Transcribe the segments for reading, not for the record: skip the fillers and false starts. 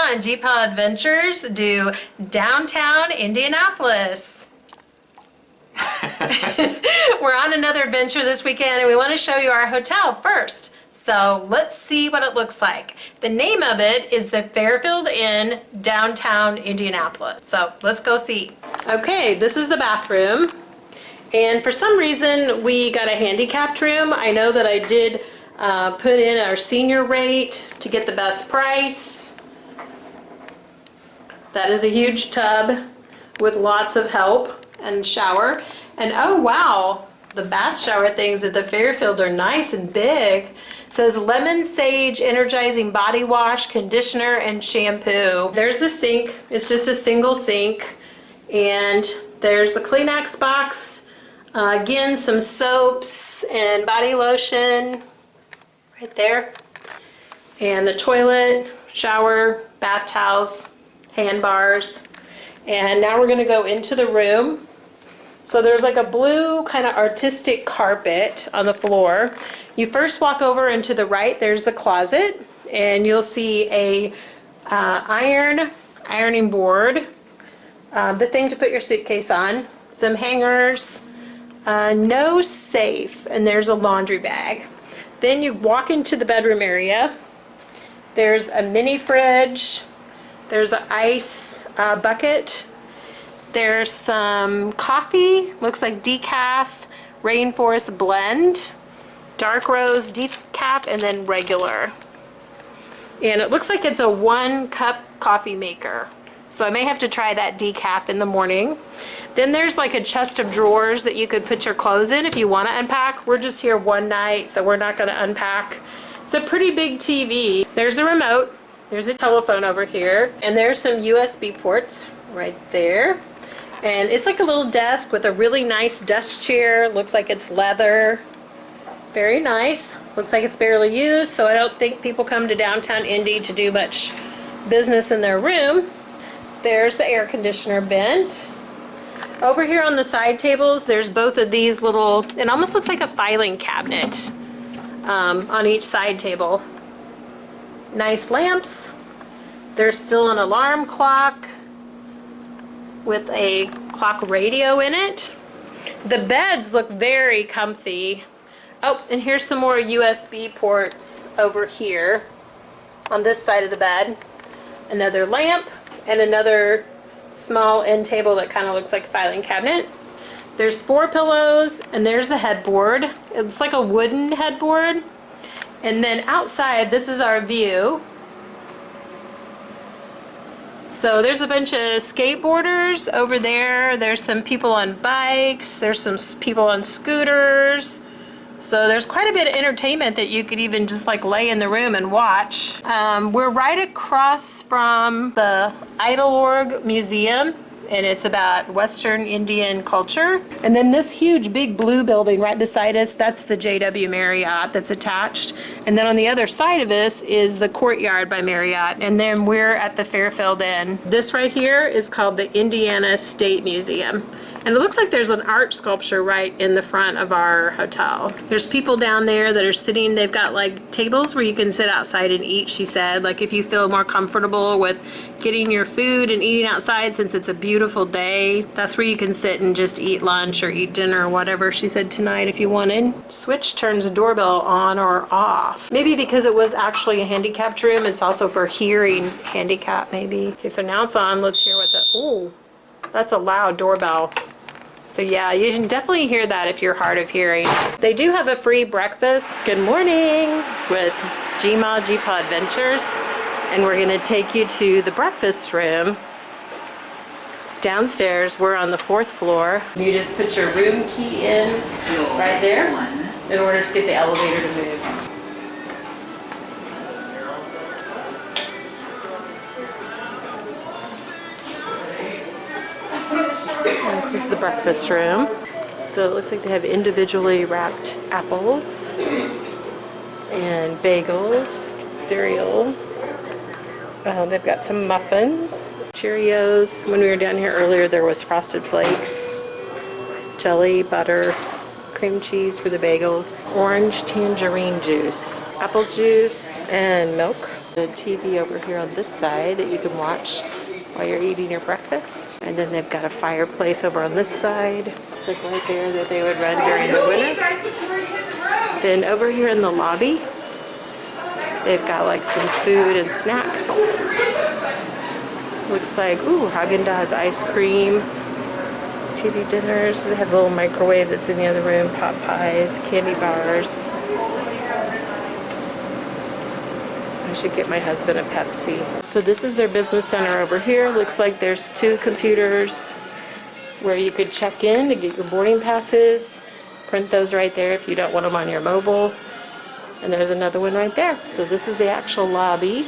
on GmaGpaAdventures do Downtown Indianapolis. We're on another adventure this weekend and we want to show you our hotel first. So let's see what it looks like. The name of it is the Fairfield Inn, Downtown Indianapolis. So let's go see. Okay, this is the bathroom. And for some reason we got a handicapped room. I know that I did put in our senior rate to get the best price. That is a huge tub with lots of help and shower. And oh wow, the bath shower things at the Fairfield are nice and big. It says lemon sage energizing body wash, conditioner, and shampoo. There's the sink. It's just a single sink. And there's the Kleenex box. Again, some soaps and body lotion right there. And the toilet, shower, bath towels, hand bars. And now we're going to go into the room. So there's like a blue kind of artistic carpet on the floor. You first walk over and to the right, there's a closet, and you'll see a ironing board, the thing to put your suitcase on, some hangers, no safe, and there's a laundry bag. Then you walk into the bedroom area. There's a mini fridge. There's an ice bucket. There's some coffee, looks like decaf, rainforest blend, dark roast decaf, and then regular. And it looks like it's a 1-cup coffee maker. So I may have to try that decaf in the morning. Then there's like a chest of drawers that you could put your clothes in if you want to unpack. We're just here one night, so we're not going to unpack. It's a pretty big TV. There's a remote. There's a telephone over here. And there's some USB ports right there. And it's like a little desk with a really nice desk chair. Looks like it's leather. Very nice. Looks like it's barely used, so I don't think people come to downtown Indy to do much business in their room. There's the air conditioner vent. Over here on the side tables, there's both of these little, it almost looks like a filing cabinet on each side table. Nice lamps. There's still an alarm clock with a clock radio in it. The beds look very comfy. Oh, and here's some more USB ports over here on this side of the bed. Another lamp and another small end table that kind of looks like a filing cabinet. There's 4 pillows, and there's the headboard. It's like a wooden headboard. And then outside, this is our view. So there's a bunch of skateboarders over there. There's some people on bikes. There's some people on scooters. So there's quite a bit of entertainment that you could even just like lay in the room and watch. We're right across from the Eiteljorg Museum, and it's about Western Indian culture. And then this huge big blue building right beside us, that's the Marriott that's attached. And then on the other side of this is the Courtyard by Marriott, and then we're at the Fairfield Inn. This right here is called the Indiana State Museum. And it looks like there's an art sculpture right in the front of our hotel. There's people down there that are sitting, they've got like tables where you can sit outside and eat, she said. Like if you feel more comfortable with getting your food and eating outside since it's a beautiful day, that's where you can sit and just eat lunch or eat dinner or whatever, she said tonight if you wanted. Switch turns the doorbell on or off. Maybe because it was actually a handicapped room, it's also for hearing handicap maybe. Okay, so now it's on. Let's hear what the, oh, that's a loud doorbell. So yeah, you can definitely hear that if you're hard of hearing. They do have a free breakfast. Good morning with GmaGpaAdventures. And we're gonna take you to the breakfast room. It's downstairs, we're on the 4th floor. You just put your room key in right there in order to get the elevator to move. This is the breakfast room. So it looks like they have individually wrapped apples and bagels, cereal. They've got some muffins, Cheerios. When we were down here earlier, there was Frosted Flakes, jelly, butter, cream cheese for the bagels, orange tangerine juice, apple juice, and milk. The TV over here on this side that you can watch while you're eating your breakfast. And then they've got a fireplace over on this side. It's like right there that they would run during the winter. Then over here in the lobby, they've got like some food and snacks. Looks like, ooh, Haagen-Dazs ice cream, TV dinners. They have a little microwave that's in the other room, pot pies, candy bars. I should get my husband a Pepsi. So this is their business center over here. Looks like there's 2 computers where you could check in to get your boarding passes. Print those right there if you don't want them on your mobile. And there's another one right there. So this is the actual lobby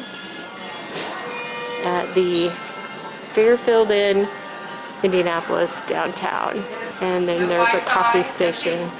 at the Fairfield in Indianapolis downtown. And then there's a coffee station